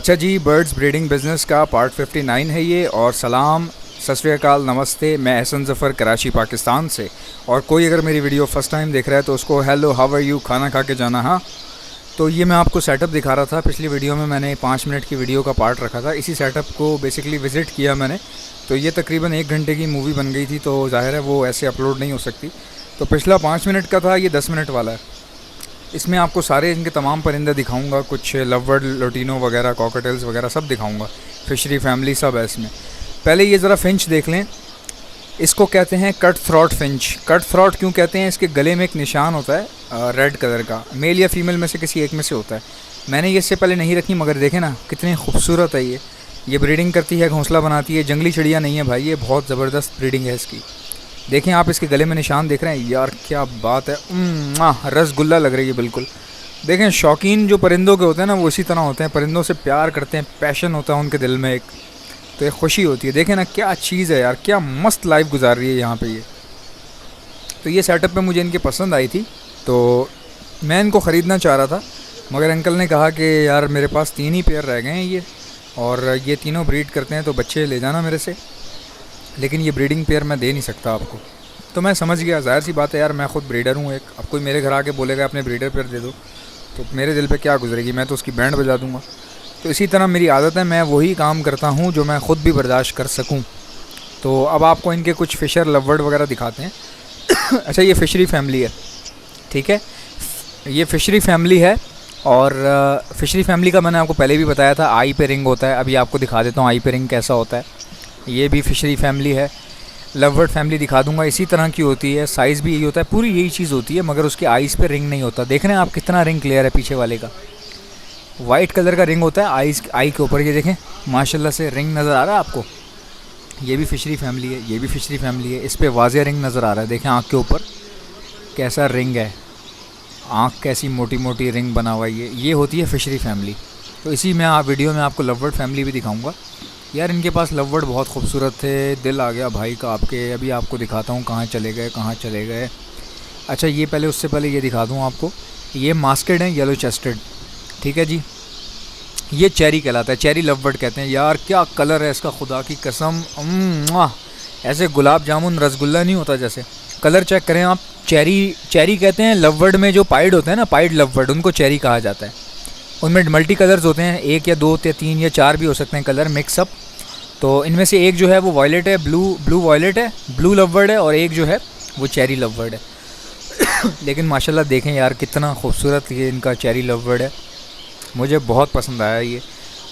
अच्छा जी, birds breeding business का part 59 है ये। और सलाम, सत श्री अकाल, नमस्ते। मैं एहसन ज़फ़र, कराची पाकिस्तान से। और कोई अगर मेरी वीडियो फ़र्स्ट टाइम देख रहा है तो उसको हेलो हाउ आर यू खाना खा के जाना। हाँ, तो ये मैं आपको सेटअप दिखा रहा था। पिछली वीडियो में मैंने 5 मिनट की वीडियो का पार्ट रखा था, इसी सेटअप को बेसिकली विज़िट किया मैंने। तो ये तकरीबन 1 घंटे की मूवी बन गई थी, तो ज़ाहिर है वो ऐसे अपलोड नहीं हो सकती। तो पिछला 5 मिनट का था, ये 10 मिनट वाला है। इसमें आपको सारे इनके तमाम परिंदे दिखाऊंगा, कुछ लवबर्ड, लोटिनो वगैरह, कॉकटेल्स वगैरह सब दिखाऊंगा, फिशरी फैमिली सब है इसमें। पहले ये ज़रा फिंच देख लें। इसको कहते हैं cut throat Finch. Cut throat क्यों कहते हैं? इसके गले में एक निशान होता है रेड कलर का, मेल या फीमेल में से किसी एक में से होता है। मैंने ये इससे पहले नहीं रखी, मगर देखें ना कितनी खूबसूरत है ये ब्रीडिंग करती है, घोंसला बनाती है। जंगली चिड़िया नहीं है भाई, ये बहुत ज़बरदस्त ब्रीडिंग है इसकी। देखें आप, इसके गले में निशान देख रहे हैं यार, क्या बात है। रसगुल्ला लग रही है बिल्कुल। देखें, शौकीन जो परिंदों के होते हैं ना, वो इसी तरह होते हैं, परिंदों से प्यार करते हैं, पैशन होता है उनके दिल में एक, तो एक खुशी होती है। देखें ना क्या चीज़ है यार, क्या मस्त लाइफ गुजार रही है यहाँ पे ये। तो ये सेटअप पे मुझे इनकी पसंद आई थी, तो मैं इनको ख़रीदना चाह रहा था, मगर अंकल ने कहा कि यार मेरे पास 3 ही पेयर रह गए हैं ये, और ये तीनों ब्रीड करते हैं, तो बच्चे ले जाना मेरे से, लेकिन ये ब्रीडिंग पेयर मैं दे नहीं सकता आपको। तो मैं समझ गया, ज़ाहिर सी बात है यार, मैं ख़ुद ब्रीडर हूँ एक। अब कोई मेरे घर आके बोलेगा अपने ब्रीडर पेयर दे दो, तो मेरे दिल पे क्या गुजरेगी, मैं तो उसकी बैंड बजा दूँगा। तो इसी तरह मेरी आदत है, मैं वही काम करता हूँ जो मैं ख़ुद भी बर्दाश्त कर सकूँ। तो अब आपको इनके कुछ फ़िशर, लवबर्ड वगैरह दिखाते हैं। अच्छा, ये फ़िशरी फैमिली है, ठीक है, ये फ़िशरी फैमिली है। और फ़िशरी फैमिली का मैंने आपको पहले भी बताया था, आई पे रिंग होता है। अभी आपको दिखा देता हूँ आई पे रिंग कैसा होता है। ये भी फ़िशरी फैमिली है। लवबर्ड फैमिली दिखा दूंगा, इसी तरह की होती है, साइज़ भी यही होता है, पूरी यही चीज़ होती है, मगर उसके आइज़ पे रिंग नहीं होता। देख रहे हैं आप कितना रिंग क्लियर है पीछे वाले का, वाइट कलर का रिंग होता है आई के ऊपर। ये देखें माशाल्लाह से रिंग नज़र आ रहा है आपको। ये भी फ़िशरी फैमिली है, ये भी फ़िशरी फैमिली है। इस पर वाज़ेह रिंग नज़र आ रहा है, देखें आँख के ऊपर कैसा रिंग है, आँख कैसी मोटी मोटी रिंग बना हुआ है। ये होती है फ़िशरी फैमिली। तो इसी में वीडियो में आपको लवबर्ड फैमिली भी दिखाऊँगा। यार इनके पास लवबर्ड बहुत खूबसूरत थे, दिल आ गया भाई का आपके। अभी आपको दिखाता हूँ कहाँ चले गए। अच्छा, ये पहले, उससे पहले ये दिखा दूँ आपको, ये मास्केड हैं, येलो चेस्टेड, ठीक है जी। ये चेरी कहलाता है, चेरी लवबर्ड कहते हैं। यार क्या कलर है इसका, खुदा की कसम, ऐसे गुलाब जामुन रसगुल्ला नहीं होता जैसे। कलर चेक करें आप, चेरी कहते हैं लवबर्ड में। जो पाइड होते हैं ना, पाइड लवबर्ड, उनको चेरी कहा जाता है। उनमें मल्टी कलर्स होते हैं, 1 या 2 या 3 या 4 भी हो सकते हैं कलर मिक्सअप। तो इनमें से एक जो है वो वॉयलेट है, ब्लू वॉयलेट है, ब्लू लवबर्ड है, और एक जो है वो चेरी लवबर्ड है। लेकिन माशाल्लाह देखें यार कितना खूबसूरत ये इनका चेरी लवबर्ड है, मुझे बहुत पसंद आया ये,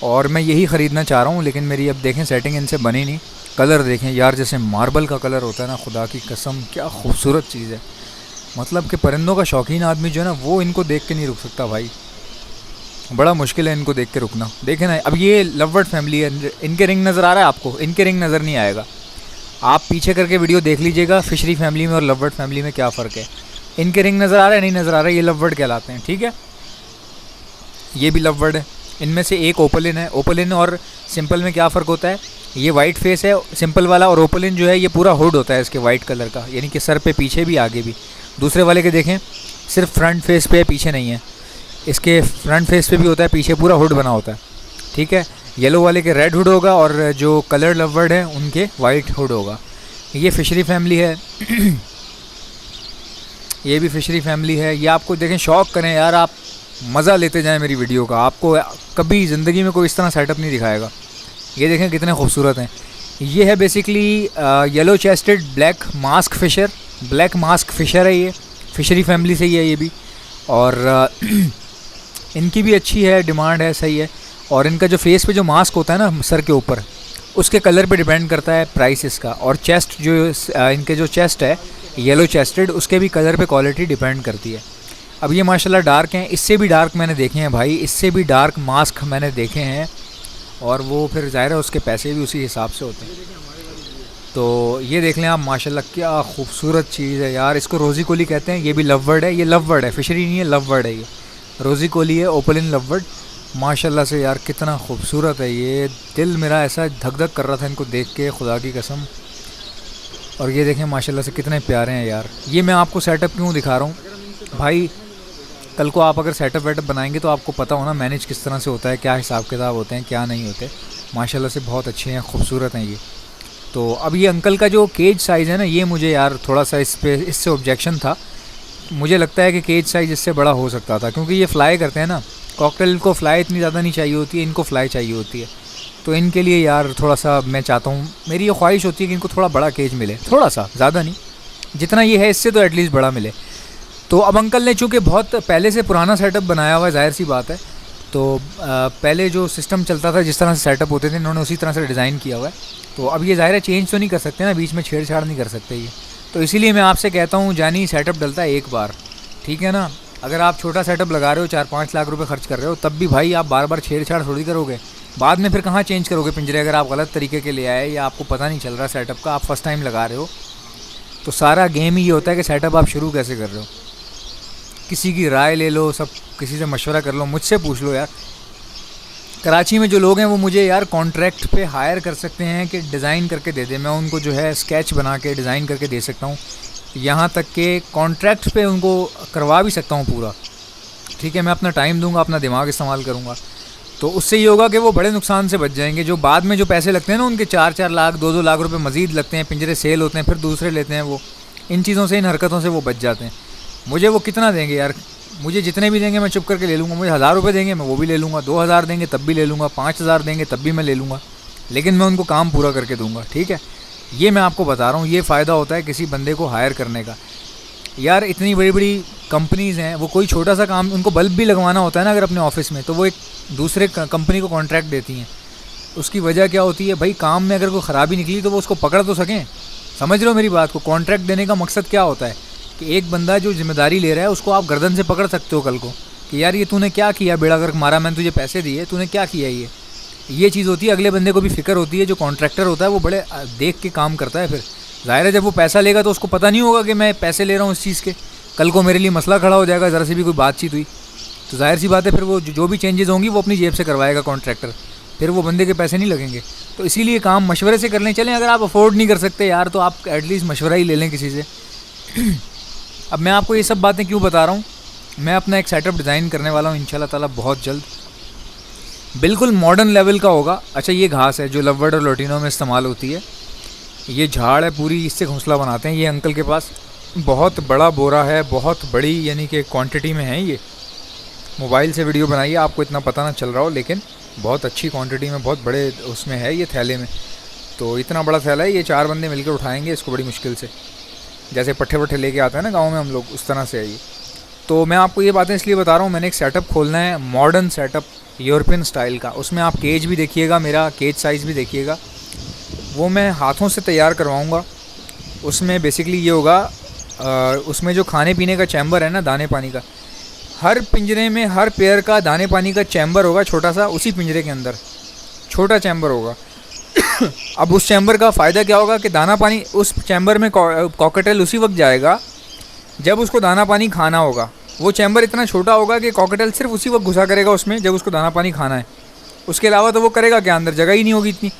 और मैं यही ख़रीदना चाह रहा हूँ। लेकिन मेरी अब देखें सेटिंग इनसे बनी नहीं। कलर देखें यार, जैसे मार्बल का कलर होता है ना, खुदा की कसम क्या खूबसूरत चीज़ है। मतलब कि परिंदों का शौकीन आदमी जो है ना, वो इनको देख के नहीं रुक सकता भाई, बड़ा मुश्किल है इनको देख के रुकना। देखें ना, अब ये लवबर्ड फैमिली है, इनके रिंग नज़र आ रहा है आपको? इनके रिंग नज़र नहीं आएगा, आप पीछे करके वीडियो देख लीजिएगा फ़िशरी फैमिली में और लवबर्ड फैमिली में क्या फ़र्क है। इनके रिंग नज़र आ रहा है, नहीं नज़र आ रहा है, ये लवबर्ड कहलाते हैं, ठीक है। ये भी लवबर्ड है, इनमें से एक ओपलिन है। ओपलिन और सिंपल में क्या फ़र्क होता है? ये वाइट फेस है सिंपल वाला, और ओपलिन जो है ये पूरा हुड होता है इसके वाइट कलर का, यानी कि सर पे पीछे भी आगे भी। दूसरे वाले के देखें सिर्फ फ्रंट फेस पे, पीछे नहीं है। इसके फ्रंट फेस पे भी होता है, पीछे पूरा हुड बना होता है, ठीक है। येलो वाले के रेड हुड होगा, और जो कलर लवबर्ड है उनके वाइट हुड होगा। ये फ़िशरी फैमिली है। ये भी फ़िशरी फैमिली है। ये आपको देखें, शौक़ करें यार, आप मज़ा लेते जाएं मेरी वीडियो का, आपको कभी ज़िंदगी में कोई इस तरह सेटअप नहीं दिखाएगा। ये देखें कितने खूबसूरत हैं। ये है basically yellow chested black mask Fisher. Black mask Fisher है ये, फ़िशरी फैमिली से ही है ये भी, और इनकी भी अच्छी है, डिमांड है, सही है। और इनका जो फेस पे जो मास्क होता है ना सर के ऊपर, उसके कलर पे डिपेंड करता है प्राइस इसका। और चेस्ट जो इनके जो चेस्ट है येलो चेस्टेड, उसके भी कलर पे क्वालिटी डिपेंड करती है। अब ये माशाल्लाह डार्क हैं, इससे भी डार्क मैंने देखे हैं भाई, इससे भी डार्क मास्क मैंने देखे हैं, और वो फिर ज़ाहिर है उसके पैसे भी उसी हिसाब से होते हैं। तो ये देख लें आप, माशाल्लाह क्या खूबसूरत चीज़ है यार। इसको रोज़ी कोली कहते हैं। ये भी लवबर्ड है, ये लवबर्ड है, फ़िशरी नहीं है, लवबर्ड है ये। रोज़ी कोली है, ओपलिन लवबर्ड। माशाल्लाह से यार कितना खूबसूरत है ये, दिल मेरा ऐसा धक धक कर रहा था इनको देख के, खुदा की कसम। और ये देखें माशाल्लाह से कितने प्यारे हैं यार। ये मैं आपको सेटअप क्यों दिखा रहा हूँ भाई, कल को आप अगर सेटअप वेटअप बनाएंगे तो आपको पता हो ना मैनेज किस तरह से होता है, क्या हिसाब किताब होते हैं, क्या नहीं होते। माशाल्लाह से बहुत अच्छे हैं, खूबसूरत हैं ये। तो अब ये अंकल का जो केज साइज़ है ना, ये मुझे यार थोड़ा सा इससे ऑब्जेक्शन था। मुझे लगता है कि केज साइज़ इससे बड़ा हो सकता था, क्योंकि ये फ्लाई करते हैं ना, कॉकटेल को फ्लाई इतनी ज़्यादा नहीं चाहिए होती है, इनको फ्लाई चाहिए होती है। तो इनके लिए यार थोड़ा सा मैं चाहता हूँ, मेरी ये ख्वाहिश होती है कि इनको थोड़ा बड़ा केज मिले, थोड़ा सा, ज़्यादा नहीं, जितना ये है इससे तो एटलीस्ट बड़ा मिले। तो अब अंकल ने चूँकि बहुत पहले से पुराना सेटअप बनाया हुआ है, ज़ाहिर सी बात है, तो पहले जो सिस्टम चलता था, जिस तरह से सेटअप होते थे, इन्होंने उसी तरह से डिज़ाइन किया हुआ है। तो अब ये ज़ाहिर है चेंज तो नहीं कर सकते ना, बीच में छेड़छाड़ नहीं कर सकते ये। तो इसीलिए मैं आपसे कहता हूँ जानी, सेटअप डलता है एक बार, ठीक है ना। अगर आप छोटा सेटअप लगा रहे हो, 4-5 लाख रुपए खर्च कर रहे हो, तब भी भाई आप बार बार छेड़छाड़ थोड़ी करोगे। बाद में फिर कहाँ चेंज करोगे पिंजरे, अगर आप गलत तरीके के ले आए या आपको पता नहीं चल रहा सेटअप का, आप फर्स्ट टाइम लगा रहे हो। तो सारा गेम ही ये होता है कि सेटअप आप शुरू कैसे कर रहे हो। किसी की राय ले लो, सब किसी से मशवरा कर लो, मुझसे पूछ लो यार। कराची में जो लोग हैं वो मुझे यार कॉन्ट्रैक्ट पे हायर कर सकते हैं कि डिज़ाइन करके दे दे, मैं उनको जो है स्केच बना के डिज़ाइन करके दे सकता हूँ, यहाँ तक कि कॉन्ट्रैक्ट पे उनको करवा भी सकता हूँ पूरा, ठीक है। मैं अपना टाइम दूंगा, अपना दिमाग इस्तेमाल करूँगा। तो उससे ये होगा कि वो बड़े नुकसान से बच जाएंगे। जो बाद में जो पैसे लगते हैं ना उनके, 4-4 लाख 2-2 लाख रुपए मज़ीद लगते हैं, पिंजरे सेल होते हैं, फिर दूसरे लेते हैं वो, इन चीज़ों से, इन हरकतों से वो बच जाते हैं। मुझे वो कितना देंगे यार, मुझे जितने भी देंगे मैं चुप करके ले लूँगा। मुझे 1000 रुपये देंगे मैं वो भी ले लूँगा, 2000 देंगे तब भी ले लूँगा, 5000 देंगे तब भी मैं ले लूँगा, लेकिन मैं उनको काम पूरा करके दूँगा, ठीक है। ये मैं आपको बता रहा हूँ, ये फ़ायदा होता है किसी बंदे को हायर करने का। यार इतनी बड़ी बड़ी कंपनीज़ हैं, वो कोई छोटा सा काम, उनको बल्ब भी लगवाना होता है ना अगर अपने ऑफिस में, तो वो एक दूसरे कंपनी को कॉन्ट्रैक्ट देती हैं। उसकी वजह क्या होती है भाई, काम में अगर कोई ख़राबी निकली तो वो उसको पकड़ तो सकें। समझ रहे हो मेरी बात को। कॉन्ट्रैक्ट देने का मकसद क्या होता है कि एक बंदा जो जिम्मेदारी ले रहा है उसको आप गर्दन से पकड़ सकते हो कल को, कि यार ये तूने क्या किया, बेड़ा गर्क मारा, मैंने तुझे पैसे दिए, तूने क्या किया। ये चीज़ होती है, अगले बंदे को भी फिक्र होती है। जो कॉन्ट्रैक्टर होता है वो बड़े देख के काम करता है। फिर ज़ाहिर है जब वो पैसा लेगा तो उसको पता नहीं होगा कि मैं पैसे ले रहा हूँ इस चीज़ के, कल को मेरे लिए मसला खड़ा हो जाएगा, ज़रा सी भी कोई बातचीत हुई तो ज़ाहिर सी बात है फिर वो जो भी चेंजेस होंगी वो अपनी जेब से करवाएगा कॉन्ट्रैक्टर, फिर वो बंदे के पैसे नहीं लगेंगे। तो इसीलिए काम मशवरे से कर लें। चलें अगर आप अफोर्ड नहीं कर सकते यार तो आप एटलीस्ट मशवरा ही ले लें किसी से। अब मैं आपको ये सब बातें क्यों बता रहा हूँ, मैं अपना एक सेटअप डिज़ाइन करने वाला हूँ इंशाल्लाह ताला बहुत जल्द, बिल्कुल मॉडर्न लेवल का होगा। अच्छा ये घास है जो लववर्ड और लोटिनो में इस्तेमाल होती है, ये झाड़ है पूरी, इससे घोंसला बनाते हैं। ये अंकल के पास बहुत बड़ा बोरा है, बहुत बड़ी यानी कि क्वांटिटी में है। ये मोबाइल से वीडियो बनाइए, आपको इतना पता ना चल रहा हो, लेकिन बहुत अच्छी क्वांटिटी में, बहुत बड़े उसमें है ये थैले में। तो इतना बड़ा थैला है, ये 4 बंदे मिलकर उठाएंगे इसको बड़ी मुश्किल से, जैसे पट्ठे वट्ठे लेके आते हैं ना गाँव में हम लोग, उस तरह से है ये। तो मैं आपको ये बातें इसलिए बता रहा हूँ, मैंने एक सेटअप खोलना है मॉडर्न सेटअप यूरोपियन स्टाइल का। उसमें आप केज भी देखिएगा, मेरा केज साइज़ भी देखिएगा, वो मैं हाथों से तैयार करवाऊँगा। उसमें बेसिकली ये होगा, उसमें जो खाने पीने का चैम्बर है ना, दाने पानी का, हर पिंजरे में हर पेयर का दाने पानी का चैम्बर होगा छोटा सा, उसी पिंजरे के अंदर छोटा चैम्बर होगा। अब उस चैम्बर का फ़ायदा क्या होगा कि दाना पानी उस चैम्बर में कॉकटेल उसी वक्त जाएगा जब उसको दाना पानी खाना होगा। वो चैम्बर इतना छोटा होगा कि कॉकटेल सिर्फ उसी वक्त घुसा करेगा उसमें जब उसको दाना पानी खाना है, उसके अलावा तो वो करेगा क्या, अंदर जगह ही नहीं होगी इतनी।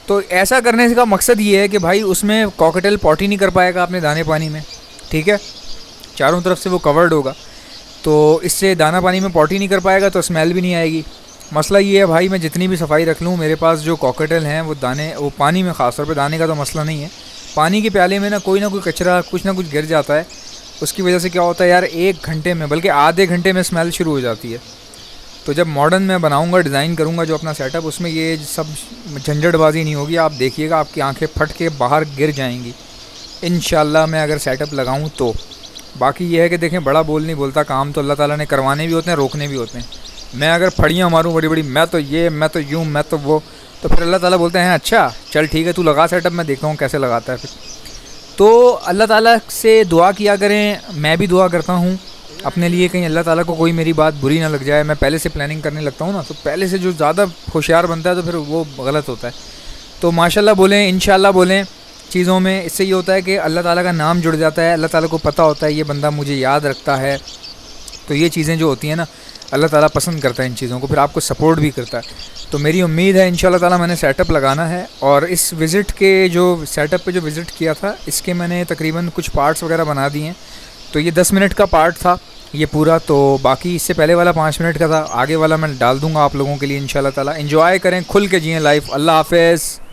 तो ऐसा करने का मकसद ये है कि भाई उसमें कॉकटेल पॉटी नहीं कर पाएगा अपने दाने पानी में, ठीक है, चारों तरफ से वो कवर्ड होगा, तो इससे दाना पानी में पॉटी नहीं कर पाएगा, तो स्मेल भी नहीं आएगी। मसला ये है भाई, मैं जितनी भी सफाई रख लूँ, मेरे पास जो कॉकटेल हैं वो दाने, वो पानी में ख़ास तौर पे दाने का तो मसला नहीं है, पानी के प्याले में ना कोई कचरा कुछ ना कुछ गिर जाता है। उसकी वजह से क्या होता है यार, 1 घंटे में बल्कि आधे घंटे में स्मेल शुरू हो जाती है। तो जब मॉडर्न में बनाऊंगा, डिज़ाइन करूंगा जो अपना सेटअप, उसमें ये सब झंझटबाजी नहीं होगी। आप देखिएगा आपकी आंखें फट के बाहर गिर जाएंगी इंशाल्लाह, मैं अगर सेटअप लगाऊं तो। बाकी ये है कि देखें, बड़ा बोल नहीं बोलता, काम तो अल्लाह ताला ने करवाने भी होते हैं, रोकने भी होते हैं। मैं अगर फड़ियाँ मारूँ बड़ी बड़ी, मैं तो ये, मैं तो यूँ, मैं तो वो, तो फिर अल्लाह ताला बोलते हैं अच्छा चल ठीक है तू लगा सेटअप, मैं देखता हूँ कैसे लगाता है। फिर तो अल्लाह ताला से दुआ किया करें, मैं भी दुआ करता हूँ अपने लिए, कहीं अल्लाह ताला को कोई मेरी बात बुरी ना लग जाए। मैं पहले से प्लानिंग करने लगता हूँ ना, तो पहले से जो ज़्यादा होशियार बनता है तो फिर वो गलत होता है। तो माशाल्लाह बोलें, इंशाल्लाह बोलें चीज़ों में, इससे ये होता है कि अल्लाह ताला का नाम जुड़ जाता है, अल्लाह ताला को पता होता है ये बंदा मुझे याद रखता है। तो ये चीज़ें जो होती हैं ना, अल्लाह ताला पसंद करता है इन चीज़ों को, फिर आपको सपोर्ट भी करता है। तो मेरी उम्मीद है इंशाल्लाह ताला मैंने सेटअप लगाना है। और इस विज़िट के जो सेटअप पे जो विज़िट किया था, इसके मैंने तकरीबन कुछ पार्ट्स वगैरह बना दिए हैं। तो ये 10 मिनट का पार्ट था, ये पूरा। तो बाकी इससे पहले वाला 5 मिनट का था, आगे वाला मैं डाल दूंगा आप लोगों के लिए इंशाल्लाह ताला। एंजॉय करें, खुल के जिएं लाइफ। अल्लाह हाफिज़।